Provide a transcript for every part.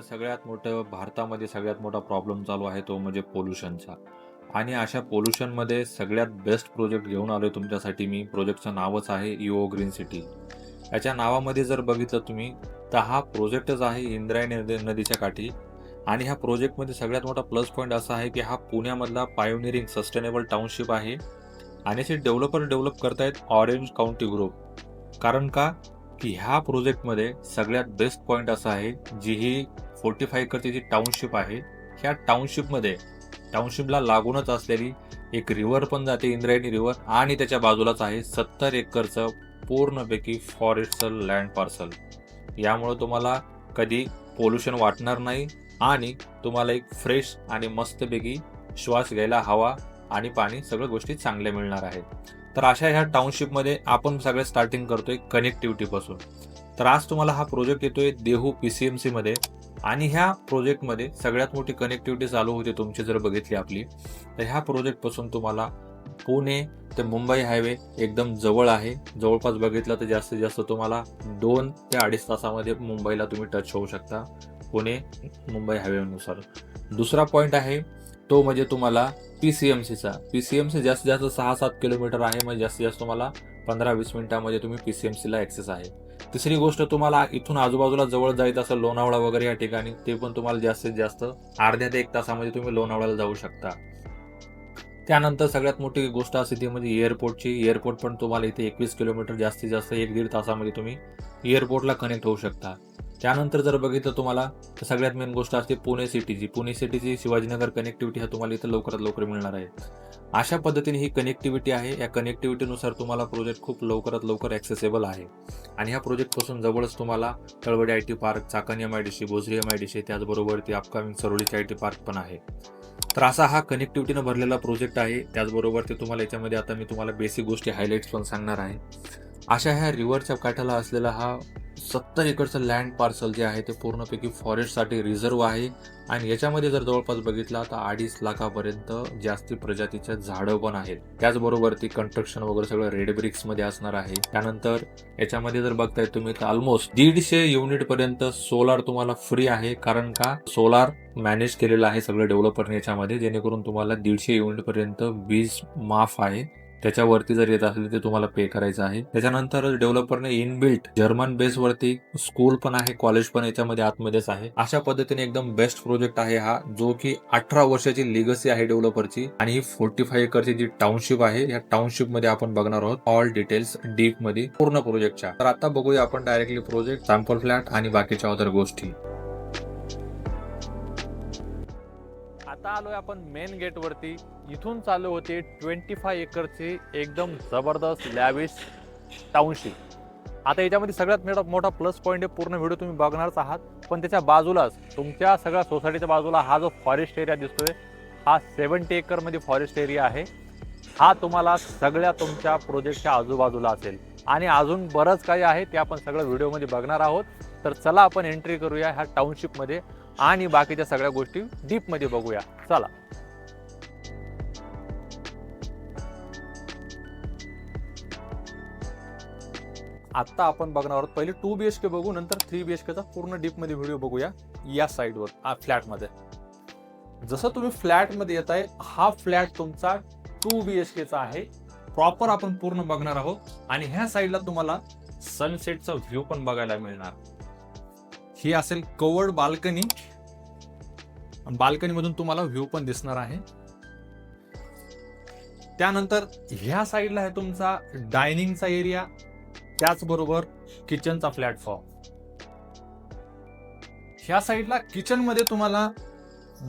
सगळ्यात मोठं भारतामध्ये सगळ्यात मोठा प्रॉब्लेम चालू आहे तो म्हणजे पोल्युशनचा. आणि अशा पोल्युशनमध्ये सगळ्यात बेस्ट प्रोजेक्ट घेऊन आलोय तुमच्यासाठी मी. प्रोजेक्टचं नावच आहे इओ ग्रीन सिटी. याच्या नावामध्ये जर बघितलं तुम्ही तर हा प्रोजेक्टच आहे इंद्रायणी नदीच्या काठी. आणि ह्या प्रोजेक्टमध्ये सगळ्यात मोठा प्लस पॉईंट असा आहे की हा पुण्यामधला पायोनियरिंग सस्टेनेबल टाउनशिप आहे. आणि असे डेव्हलपर डेव्हलप करतायत ऑरेंज काउंटी ग्रुप. कारण का की ह्या प्रोजेक्टमध्ये सगळ्यात बेस्ट पॉईंट असा आहे जी ही 45 एकरची जी टाउनशिप आहे, ह्या टाउनशिपला लागूनच असलेली एक रिव्हर पण जाते, इंद्रायणी रिव्हर. आणि त्याच्या बाजूलाच आहे 70 एकरचं पूर्णपैकी फॉरेस्टचं लँड पार्सल. यामुळे तुम्हाला कधी पोल्युशन वाटणार नाही आणि तुम्हाला एक फ्रेश आणि मस्तपैकी श्वास घ्यायला हवा आणि पाणी सगळ्या गोष्टी चांगल्या मिळणार आहेत. तर अशा ह्या टाउनशिपमध्ये आपण सगळं स्टार्टिंग करतोय कनेक्टिव्हिटी पासून. तर आज तुम्हाला हा प्रोजेक्ट येतोय देहू पीसीएमसी मध्ये. आणि ह्या प्रोजेक्टमध्ये सगळ्यात मोठी कनेक्टिव्हिटी चालू होते तुमची जर बघितली आपली, तर ह्या प्रोजेक्ट पासून तुम्हाला पुणे ते मुंबई हायवे एकदम जवळ आहे. जवळपास बघितलं तर जास्तीत जास्त तुम्हाला 2 ते 2.5 तासामध्ये मुंबईला तुम्ही टच होऊ शकता पुणे मुंबई हायवेनुसार. दुसरा पॉईंट आहे तो म्हणजे तुम्हाला पीसीएमसी जास्तीत जास्त 6-7 किलोमीटर आहे, म्हणजे जास्तीत जास्त तुम्हाला 15-20 मिनिटांमध्ये तुम्ही पीसीएमसीला ऍक्सेस आहे. तिसरी गोष्ट, तुम्हाला इथून आजूबाजूला जवळ जायचं असेल लोणावळा वगैरे या ठिकाणी, ते पण तुम्हाला जास्तीत जास्त अर्ध्या ते 1 तासामध्ये तुम्ही लोणावळ्याला जाऊ शकता. त्यानंतर सगळ्यात मोठी गोष्ट असते ती म्हणजे एअरपोर्ट पण तुम्हाला इथे 21 किलोमीटर जास्तीत जास्त 1-1.5 तासामध्ये तुम्ही एअरपोर्टला कनेक्ट होऊ शकता. त्यानंतर जर बघितलं तुम्हाला तर सगळ्यात मेन गोष्ट असते पुणे सिटीची शिवाजीनगर कनेक्टिव्हिटी हा तुम्हाला इथं लवकरात लवकर मिळणार आहे. अशा पद्धतीने ही कनेक्टिव्हिटी आहे. या कनेक्टिव्हिटीनुसार तुम्हाला प्रोजेक्ट खूप लवकरात लवकर ॲक्सेसेबल आहे. आणि ह्या प्रोजेक्टपासून जवळच तुम्हाला Talwade IT park, Chakan MIDC, Bhosari MIDC, त्याचबरोबर ती अपकमिंग सरोलीची आयटी पार्क पण आहे. तर असा हा कनेक्टिव्हिटीनं भरलेला प्रोजेक्ट आहे. त्याचबरोबर ते तुम्हाला याच्यामध्ये आता मी तुम्हाला बेसिक गोष्टी हायलाइट्स पण सांगणार आहे. अशा ह्या रिव्हरच्या काठाला असलेला हा 70 एकरचं लँड पार्सल जे आहे ते पूर्णपैकी फॉरेस्टसाठी रिझर्व्ह आहे. आणि याच्यामध्ये जर जवळपास बघितला तर 2.5 लाखापर्यंत जास्ती प्रजातीच्या झाडं पण आहेत. त्याचबरोबर ती कंस्ट्रक्शन वगैरे सगळं रेड ब्रिक्स मध्ये असणार आहे. त्यानंतर याच्यामध्ये जर बघताय तुम्ही तर ऑलमोस्ट 150 युनिट पर्यंत सोलार तुम्हाला फ्री आहे. कारण का सोलार मॅनेज केलेलं आहे सगळं डेव्हलपरने याच्यामध्ये, जेणेकरून तुम्हाला 150 युनिट पर्यंत वीज माफ आहे. त्याच्यावरती जर येत असेल ते तुम्हाला पे करायचं आहे. त्याच्यानंतर डेव्हलपरने इनबिल्ट जर्मन बेस वरती स्कूल पण आहे, कॉलेज पण याच्यामध्ये आतमध्येच आहे. अशा पद्धतीने एकदम बेस्ट प्रोजेक्ट आहे हा, जो की 18 वर्षाची लिगसी आहे डेव्हलपरची. आणि ही 45 एकरची जी टाउनशिप आहे, या टाउनशिप मध्ये आपण बघणार आहोत ऑल डिटेल्स डीप मध्ये पूर्ण प्रोजेक्टच्या. तर आता बघूया आपण डायरेक्टली प्रोजेक्ट, सॅम्पल फ्लॅट आणि बाकीच्या अदर गोष्टी. आता आलोय आपण मेन गेट वरती. इथून चालू होते 25 एकरची एकदम जबरदस्त लॅविश टाउनशिप. आता याच्यामध्ये सगळ्यात मोठा प्लस पॉईंट आहे, पूर्ण व्हिडिओ तुम्ही बघणारच आहात. पण त्याच्या बाजूलाच तुमच्या सगळ्या सोसायटीच्या बाजूला हा जो फॉरेस्ट एरिया दिसतोय, हा 70 एकरमध्ये फॉरेस्ट एरिया आहे. हा तुम्हाला सगळ्या तुमच्या प्रोजेक्टच्या आजूबाजूला असेल. आणि अजून बरंच काही आहे ते आपण सगळं व्हिडिओमध्ये बघणार आहोत. तर चला आपण एंट्री करूया ह्या टाउनशिपमध्ये आणि बाकीच्या सगळ्या गोष्टी डीप मध्ये बघूया. चला. आता आपण बघणार आहोत पहिले 2 BHK बघू, नंतर 3 BHK चा पूर्ण डीप मध्ये व्हिडिओ बघूया. या साईडवर फ्लॅट मध्ये जसं तुम्ही फ्लॅट मध्ये येताय, हा फ्लॅट तुमचा 2 BHK चा आहे. प्रॉपर आपण पूर्ण बघणार आहोत. आणि ह्या साईडला तुम्हाला सनसेटचा व्ह्यू पण बघायला मिळणार. ही असेल कवर्ड बाल्कनी. बाल्कनी मधून तुम्हाला व्ह्यू पण दिसणार आहे. त्यानंतर ह्या साईडला आहे तुमचा डायनिंगचा एरिया, त्याचबरोबर किचनचा प्लॅटफॉर्म. ह्या साईडला किचन मध्ये तुम्हाला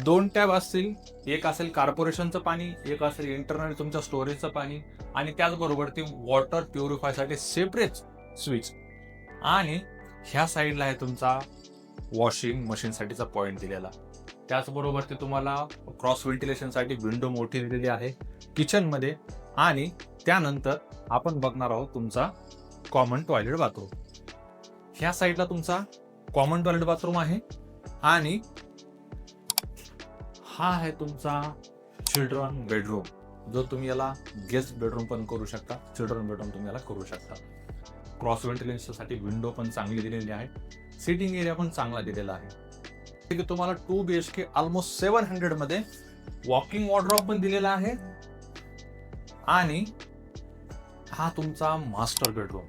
2 टॅब असतील. एक असेल कॉर्पोरेशनचं पाणी, एक असेल इंटरनल तुमच्या स्टोरेजचं पाणी. आणि त्याचबरोबर ती वॉटर प्युरिफाय साठी सेपरेट स्विच. आणि ह्या साईडला आहे तुमचा वॉशिंग मशीन साठीचा पॉइंट दिलेला. त्याचबरोबर ते तुम्हाला क्रॉस व्हेंटिलेशन साठी विंडो मोठी दिलेली आहे किचन मध्ये. आणि त्यानंतर आपण बघणार आहोत तुमचा कॉमन टॉयलेट बाथरूम. ह्या साईडला तुमचा कॉमन टॉयलेट बाथरूम आहे. आणि हा आहे तुमचा चिल्ड्रन बेडरूम, जो तुम्ही याला गेस्ट बेडरूम पण करू शकता, चिल्ड्रन बेडरूम तुम्ही याला करू शकता. क्रॉस व्हेंटिलेशन साठी विंडो पण चांगली दिलेली आहे. सिटिंग एरिया पण चांगला दिलेला आहे. की तुम्हाला 2 BHK ऑलमोस्ट 700 मध्ये वॉकिंग वॉर्डरोब पण दिलेला आहे आणि हा तुमचा मास्टर बेडरूम.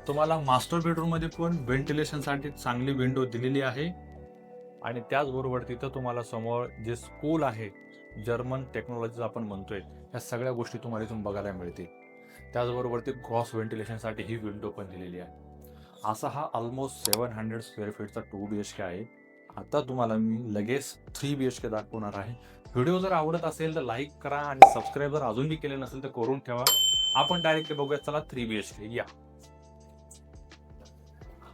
तुम्हाला मास्टर बेडरूम मध्ये पण व्हेंटिलेशनसाठी चांगली विंडो दिलेली आहे आणि त्याचबरोबर तिथं तुम्हाला समोर जे स्कूल आहे, जर्मन टेक्नॉलॉजी आपण म्हणतोय, या सगळ्या गोष्टी तुम्हाला इथून बघायला मिळतील. त्याचबरोबर ते क्रॉस व्हेंटिलेशनसाठी ही विंडो पण दिलेली आहे. असा हा ऑलमोस्ट 700 स्क्वेअर फीटचा 2 BHK आहे. आता तुम्हाला मी लगेच 3 BHK दाखवणार आहे. व्हिडिओ जर आवडत असेल तर लाईक करा आणि सबस्क्राईब जर अजूनही केले नसेल तर करून ठेवा. आपण डायरेक्टली बघूया. चला 3 BHK या.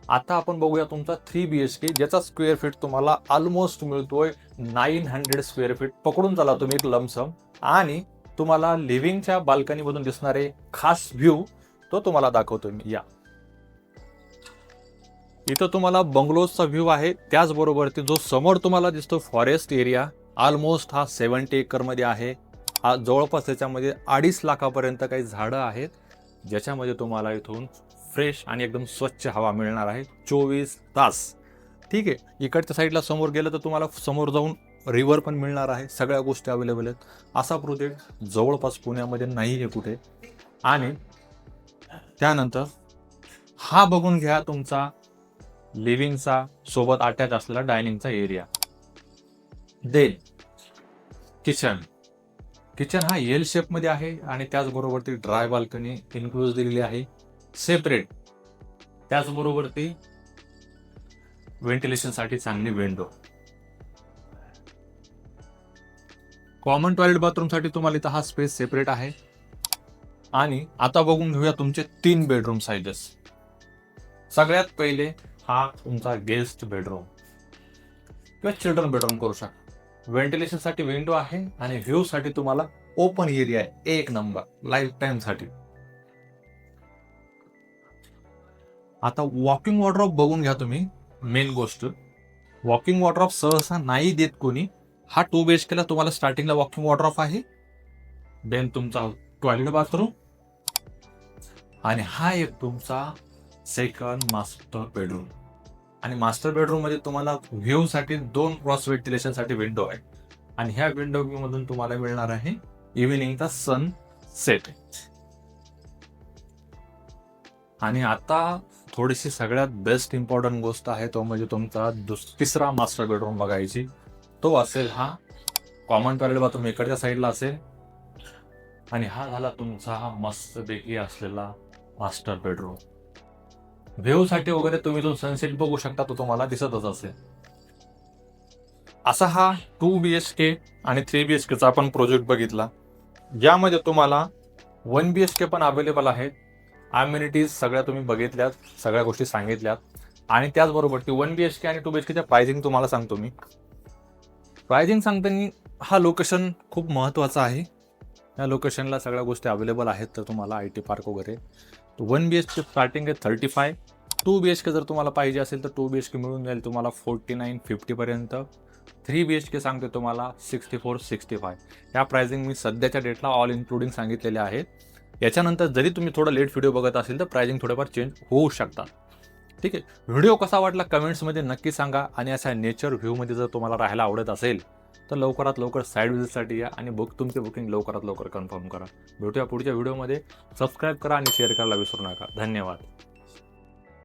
आता आपण बघूया तुमचा 3 BHK, ज्याचा स्क्वेअर फीट तुम्हाला ऑलमोस्ट मिळतोय 900 स्क्वेअर फीट पकडून चला तुम्ही एक लमसम. आणि तुम्हाला लिव्हिंगच्या बाल्कनी मधून दिसणारे खास व्ह्यू तो तुम्हाला दाखवतो मी. या इथं तुम्हाला बंगलोजचा व्ह्यू आहे. त्याचबरोबर जो समोर तुम्हाला दिसतो फॉरेस्ट एरिया, ऑलमोस्ट हा 70 एकर मध्ये आहे. हा जवळपास त्याच्यामध्ये 2.5 लाखापर्यंत काही झाडं आहेत, ज्याच्यामध्ये तुम्हाला इथून फ्रेश आणि एकदम स्वच्छ हवा मिळणार आहे 24 तास. ठीक आहे. इकडच्या साईडला समोर गेलं तर तुम्हाला समोर जाऊन रिव्हर पण मिळणार आहे. सगळ्या गोष्टी अवेलेबल आहेत. असा प्रोजेक्ट जवळपास पुण्यामध्ये नाही आहे कुठे. आणि त्यानंतर हा बघून घ्या तुमचा लिव्हिंगचा सोबत अटॅच असलेला डायनिंगचा एरिया. देन किचन हा एल शेप मध्ये आहे आणि त्याचबरोबर ती ड्राय बाल्कनी इन्क्लूज दिलेली आहे सेपरेट. त्याचबरोबर ती व्हेंटिलेशनसाठी चांगली विंडो. कॉमन टॉयलेट बाथरूम साठी तुम्हाला इथं हा स्पेस सेपरेट आहे. आणि आता बघून घेऊया तुमचे 3 बेडरूम साइजेस. सगळ्यात पहिले हा तुमचा गेस्ट बेडरूम किंवा चिल्ड्रन बेडरूम करू शकता. व्हेंटिलेशन साठी विंडो आहे आणि व्ह्यू साठी तुम्हाला ओपन एरिया आहे. एक नंबर लाईफ टाइम साठी. आता वॉकिंग वॉर्डरोब बघून घ्या तुम्ही. मेन गोष्ट, वॉकिंग वॉर्डरोब सहसा नाही देत कोणी. हा 2 BHK ला तुम्हाला स्टार्टिंगला वॉकिंग वॉर्डरोब आहे. देन तुमचा टॉयलेट बाथरूम आणि हा एक तुमचा सेकंड मास्टर बेडरूम. आणि मास्टर बेडरूम मध्ये तुम्हाला व्ह्यू साठी 2 क्रॉस व्हेंटिलेशन साठी विंडो आहे. आणि ह्या विंडो मधून तुम्हाला मिळणार आहे इव्हिनिंगचा सन सेट. आणि आता थोडीशी सगळ्यात बेस्ट इम्पॉर्टंट गोष्ट आहे, तो म्हणजे तुमचा तिसरा मास्टर बेडरूम बघायची. तो असेल हा कॉमन टॉयलेट बाथरूम इकडच्या साईडला असेल. आणि हा झाला तुमचा हा मस्तपैकी असलेला मास्टर बेडरूम. व्ह्यू साठी वगैरे तुम्ही जो सनसेट बघू शकता तो तुम्हाला दिसतच असेल. असा हा 2 BHK आणि 3 BHK चा आपण प्रोजेक्ट बघितला. यामध्ये तुम्हाला 1 BHK पण अवेलेबल आहेत. अम्युनिटीज सगळ्या तुम्ही बघितल्यात, सगळ्या गोष्टी सांगितल्यात. आणि त्याचबरोबर ती 1 BHK आणि 2 BHK च्या प्राइसिंग तुम्हाला सांगतो मी. प्राइसिंग सांगताना हा लोकेशन खूप महत्त्वाचा आहे. या लोकेशनला सगळ्या गोष्टी अवेलेबल आहेत. तर तुम्हाला IT पार्क वगैरे 1 BHK स्टार्टिंग आहे 35. 2 BHK जर तुम्हाला पाहिजे असेल तर 2 BHK मिळून जाईल तुम्हाला 49-50 पर्यंत. 3 BHK सांगते तुम्हाला 64-65. या प्राइसिंग मी सध्याच्या डेटला ऑल इन्क्लुडिंग सांगितलेले आहेत. याच्यानंतर जरी तुम्ही थोडं लेट व्हिडिओ बघत असेल तर प्राइसिंग थोडेफार चेंज होऊ शकतात. ठीक आहे. व्हिडिओ कसा वाटला कमेंट्समध्ये नक्की सांगा. आणि अशा नेचर व्ह्यूमध्ये जर तुम्हाला राहायला आवडत असेल तर लवकरात लवकर साईड व्हिजिटसाठी या आणि तुमचे बुकिंग लवकरात लवकर कन्फर्म करा. भेटूया पुढच्या व्हिडिओमध्ये. सबस्क्राईब करा आणि शेअर करायला विसरू नका. धन्यवाद.